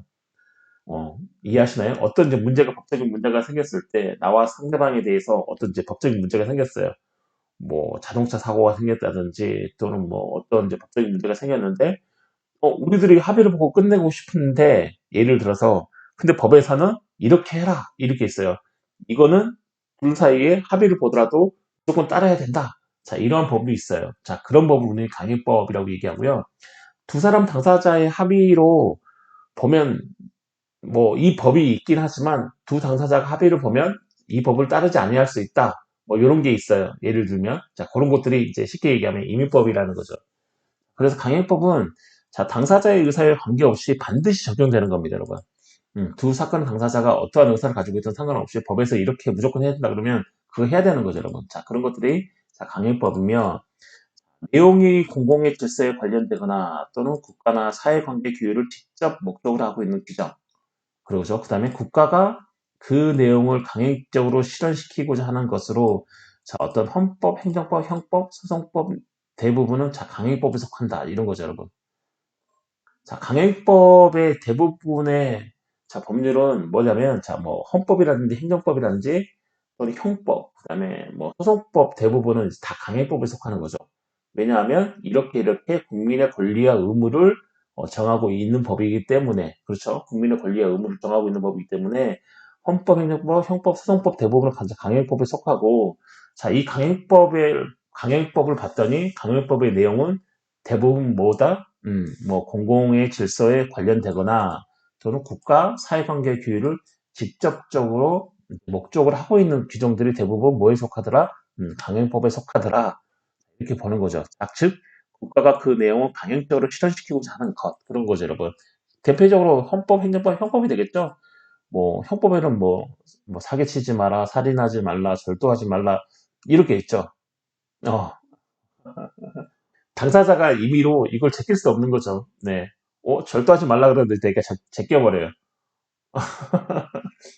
이해하시나요? 어떤 이제 법적인 문제가 생겼을 때, 나와 상대방에 대해서 어떤 이제 법적인 문제가 생겼어요. 뭐, 자동차 사고가 생겼다든지, 또는 뭐, 어떤 이제 법적인 문제가 생겼는데, 우리들이 합의를 보고 끝내고 싶은데, 예를 들어서, 근데 법에서는 이렇게 해라, 이렇게 있어요. 이거는 둘 사이에 합의를 보더라도 무조건 따라야 된다. 자, 이러한 법이 있어요. 자, 그런 법을 우리 강행법이라고 얘기하고요. 두 사람 당사자의 합의로 보면, 뭐, 이 법이 있긴 하지만, 두 당사자가 합의를 보면, 이 법을 따르지 아니할 수 있다. 뭐, 이런 게 있어요. 예를 들면. 자, 그런 것들이 이제 쉽게 얘기하면 임의법이라는 거죠. 그래서 강행법은 자, 당사자의 의사에 관계없이 반드시 적용되는 겁니다, 여러분. 두 사건 당사자가 어떠한 의사를 가지고 있든 상관없이 법에서 이렇게 무조건 해야 된다 그러면 그거 해야 되는 거죠, 여러분. 자, 그런 것들이 자, 강행법이며 내용이 공공의 질서에 관련되거나 또는 국가나 사회관계 규율을 직접 목적으로 하고 있는 규정. 그러죠. 그 다음에 국가가 그 내용을 강행적으로 실현시키고자 하는 것으로 자, 어떤 헌법, 행정법, 형법, 소송법 대부분은 자, 강행법에 속한다. 이런 거죠, 여러분. 자, 강행법의 대부분의 자, 법률은 뭐냐면, 자, 뭐, 헌법이라든지 행정법이라든지, 또는 형법, 그 다음에 뭐, 소송법 대부분은 다 강행법에 속하는 거죠. 왜냐하면, 이렇게 국민의 권리와 의무를 정하고 있는 법이기 때문에, 그렇죠? 국민의 권리와 의무를 정하고 있는 법이기 때문에, 헌법, 행정법, 형법, 소송법 대부분은 강행법에 속하고, 자, 이 강행법을 봤더니, 강행법의 내용은 대부분 뭐다? 뭐 공공의 질서에 관련되거나 또는 국가 사회관계 규율을 직접적으로 목적을 하고 있는 규정들이 대부분 뭐에 속하더라? 강행법에 속하더라. 이렇게 보는 거죠. 즉 국가가 그 내용을 강행적으로 실현시키고자 하는 것 그런 거죠, 여러분. 대표적으로 헌법, 행정법, 형법이 되겠죠. 뭐 형법에는 뭐 사기치지 마라, 살인하지 말라, 절도하지 말라 이렇게 있죠. 어, 당사자가 임의로 이걸 제낄 수 없는 거죠. 네. 절도하지 말라 그러는데 내가 제껴버려요.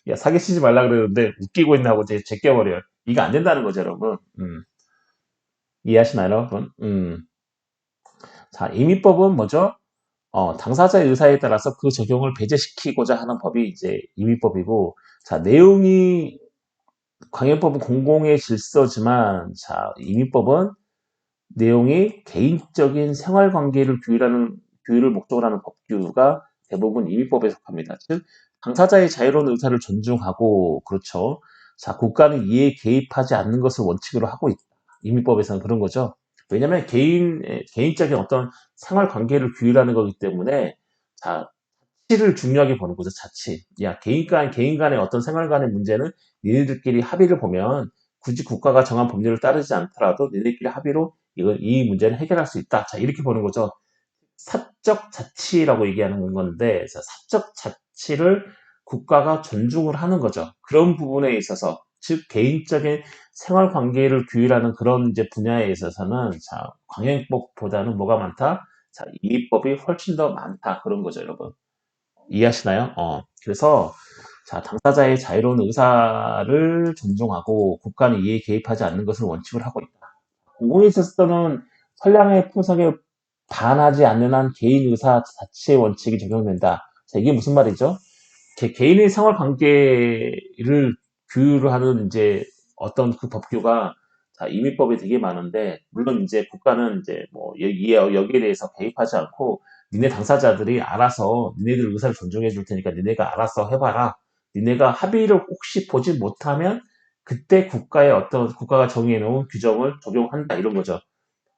야, 사기치지 말라 그러는데 웃기고 있나 하고 제껴버려요. 이거 안 된다는 거죠, 여러분. 이해하시나요, 여러분? 자, 임의법은 뭐죠? 당사자의 의사에 따라서 그 적용을 배제시키고자 하는 법이 이제 임의법이고, 자, 내용이, 강행법은 공공의 질서지만, 자, 임의법은 내용이 개인적인 생활 관계를 규율을 목적으로 하는 법규가 대부분 임의법에 속합니다. 즉, 당사자의 자유로운 의사를 존중하고, 그렇죠. 자, 국가는 이에 개입하지 않는 것을 원칙으로 하고 있다. 임의법에서는 그런 거죠. 왜냐하면 개인적인 어떤 생활 관계를 규율하는 거기 때문에, 자, 자치를 중요하게 보는 거죠, 자치. 야, 개인 간의 어떤 생활 간의 문제는 니네들끼리 합의를 보면 굳이 국가가 정한 법률을 따르지 않더라도 니네들끼리 합의로 이 문제를 해결할 수 있다. 자, 이렇게 보는 거죠. 사적 자치라고 얘기하는 건데, 사적 자치를 국가가 존중을 하는 거죠. 그런 부분에 있어서, 즉, 개인적인 생활 관계를 규율하는 그런 이제 분야에 있어서는, 자, 광행법보다는 뭐가 많다? 자, 이법이 훨씬 더 많다. 그런 거죠, 여러분. 이해하시나요? 그래서 자, 당사자의 자유로운 의사를 존중하고 국가는 이에 개입하지 않는 것을 원칙으로 하고 있다. 공공의 질서는 선량의 풍속에 반하지 않는 한 개인 의사 자체의 원칙이 적용된다. 자, 이게 무슨 말이죠? 개인의 생활 관계를 규율을 하는 이제 어떤 그 법규가 자, 임의법이 되게 많은데 물론 이제 국가는 이제 뭐 여기에 대해서 개입하지 않고 니네 당사자들이 알아서 니네들 의사를 존중해 줄 테니까 니네가 알아서 해봐라. 니네가 합의를 혹시 보지 못하면 그때 국가가 정해 놓은 규정을 적용한다 이런 거죠.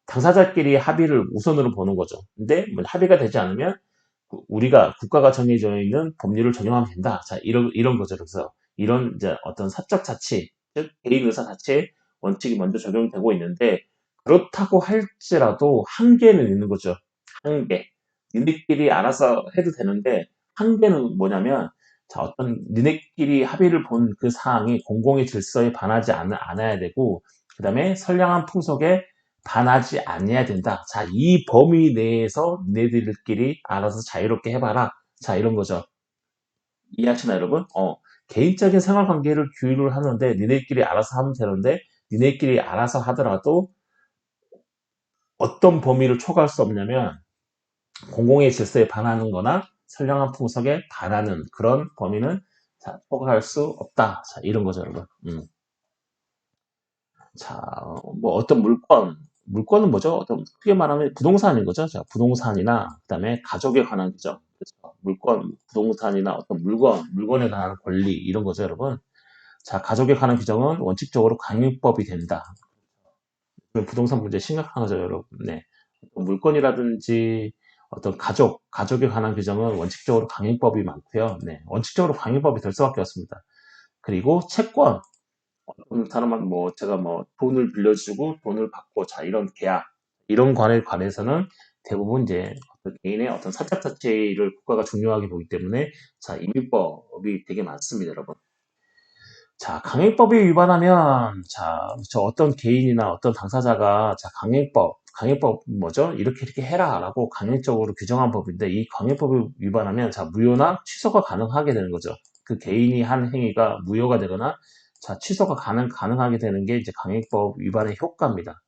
당사자끼리 합의를 우선으로 보는 거죠. 근데 뭐 합의가 되지 않으면 우리가 국가가 정해져 있는 법률을 적용하면 된다. 자, 이런 거죠. 그래서 이런 이제 어떤 사적 자치, 즉 개인 의사 자치 원칙이 먼저 적용이 되고 있는데 그렇다고 할지라도 한계는 있는 거죠. 한계. 니네끼리 알아서 해도 되는데 한계는 뭐냐면 자, 어떤 니네끼리 합의를 본 그 사항이 공공의 질서에 반하지 않아야 되고 그다음에 선량한 풍속에 반하지 않아야 된다. 자, 이 범위 내에서 니네들끼리 알아서 자유롭게 해봐라. 자, 이런 거죠. 이해하시나 여러분? 개인적인 생활 관계를 규율을 하는데 니네끼리 알아서 하면 되는데 니네끼리 알아서 하더라도 어떤 범위를 초과할 수 없냐면 공공의 질서에 반하는 거나 선량한 풍속에 반하는 그런 범위는 자, 초과할 수 없다. 자, 이런 거죠, 여러분. 자, 뭐 어떤 물건은 뭐죠? 어떤 크게 말하면 부동산인 거죠. 자, 부동산이나 그다음에 가족에 관한 거죠. 그래서 물건, 부동산이나 어떤 물건에 관한 권리 이런 거죠, 여러분. 자, 가족에 관한 규정은 원칙적으로 강요법이 된다. 부동산 문제 심각한 거죠, 여러분. 네. 물건이라든지 어떤 가족에 관한 규정은 원칙적으로 강요법이 많고요. 네. 원칙적으로 강요법이 될 수밖에 없습니다. 그리고 채권, 어떤 사람은 뭐 제가 뭐 돈을 빌려주고 돈을 받고 자 이런 계약 이런 관에 관해서는 대부분 이제 어떤 개인의 어떤 사적 자체를 국가가 중요하게 보기 때문에 자 임의법이 되게 많습니다, 여러분. 자, 강행법에 위반하면, 자, 저 어떤 개인이나 어떤 당사자가, 자, 강행법 뭐죠? 이렇게 해라. 라고 강행적으로 규정한 법인데, 이 강행법을 위반하면, 자, 무효나 취소가 가능하게 되는 거죠. 그 개인이 한 행위가 무효가 되거나, 자, 취소가 가능하게 되는 게 이제 강행법 위반의 효과입니다.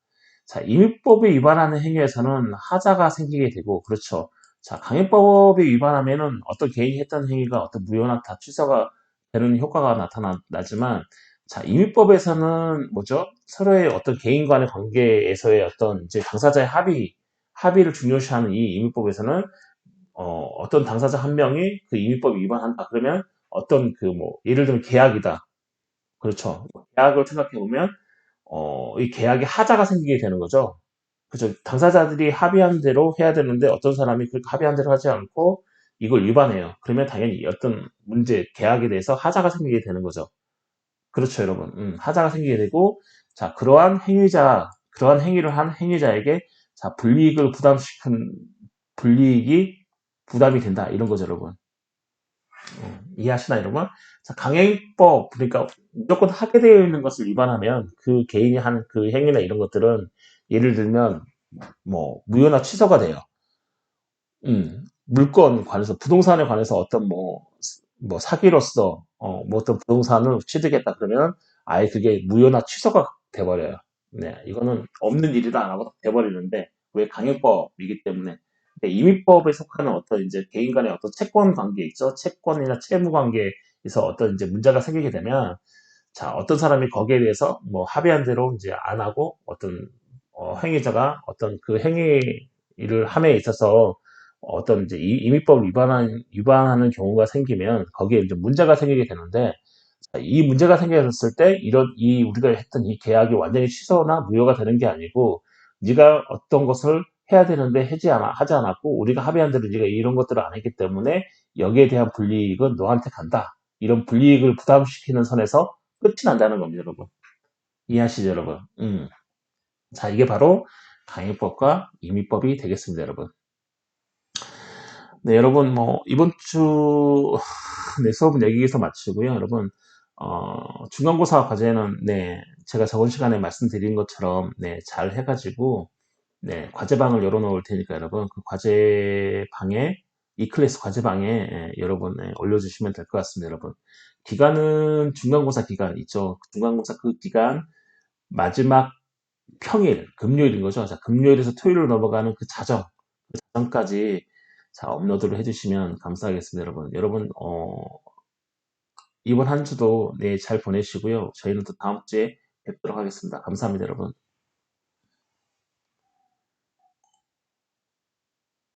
자, 임의법에 위반하는 행위에서는 하자가 생기게 되고, 그렇죠. 자, 강행법에 위반하면은 어떤 개인이 했던 행위가 어떤 무효나 다 취소가 되는 효과가 나타나지만, 자, 임의법에서는 뭐죠? 서로의 어떤 개인 간의 관계에서의 어떤 이제 당사자의 합의를 중요시하는 이 임의법에서는, 어떤 당사자 한 명이 그 임의법 위반한다. 그러면 어떤 그 뭐, 예를 들면 계약이다. 그렇죠. 계약을 생각해보면, 이 계약에 하자가 생기게 되는 거죠. 그죠. 당사자들이 합의한 대로 해야 되는데 어떤 사람이 그 합의한 대로 하지 않고 이걸 위반해요. 그러면 당연히 어떤 문제, 계약에 대해서 하자가 생기게 되는 거죠. 그렇죠, 여러분. 하자가 생기게 되고, 자, 그러한 행위를 한 행위자에게, 자, 불이익이 부담이 된다. 이런 거죠, 여러분. 이해하시나, 여러분? 자, 강행법, 그러니까 무조건 하게 되어 있는 것을 위반하면 그 개인이 한 그 행위나 이런 것들은 예를 들면 뭐 무효나 취소가 돼요. 물건 관해서 부동산에 관해서 어떤 뭐 사기로서 뭐 어떤 부동산을 취득했다 그러면 아예 그게 무효나 취소가 돼버려요. 네, 이거는 없는 일이다 안 하고 돼버리는데 왜 강요법이기 때문에 근데 임의법에 속하는 어떤 이제 개인 간의 어떤 채권 관계 있죠. 채권이나 채무 관계에서 어떤 이제 문제가 생기게 되면 자, 어떤 사람이 거기에 대해서 뭐 합의한 대로 이제 안 하고 어떤 행위자가 어떤 그 행위를 함에 있어서 어떤 이제 임의법 위반하는 경우가 생기면 거기에 이제 문제가 생기게 되는데 자, 이 문제가 생겼을 때 이 우리가 했던 이 계약이 완전히 취소나 무효가 되는 게 아니고 네가 어떤 것을 해야 되는데 하지 않았고 우리가 합의한 대로 네가 이런 것들을 안 했기 때문에 여기에 대한 불이익은 너한테 간다. 이런 불이익을 부담시키는 선에서 끝이 난다는 겁니다, 여러분. 이해하시죠, 여러분? 자, 이게 바로 강의법과 임의법이 되겠습니다, 여러분. 네, 여러분, 뭐, 이번 주, 네, 수업은 여기에서 마치고요, 여러분. 중간고사 과제는, 네, 제가 저번 시간에 말씀드린 것처럼, 네, 잘 해가지고, 네, 과제방을 열어놓을 테니까, 여러분, 그 과제방에, 이 클래스 과제방에, 여러분, 올려주시면 될 것 같습니다, 여러분. 기간은 중간고사 기간 있죠. 중간고사 그 기간, 마지막 평일, 금요일인 거죠. 자, 금요일에서 토요일로 넘어가는 그 자정까지 자, 업로드를 해주시면 감사하겠습니다, 여러분. 여러분, 이번 한 주도 네, 잘 보내시고요. 저희는 또 다음 주에 뵙도록 하겠습니다. 감사합니다, 여러분.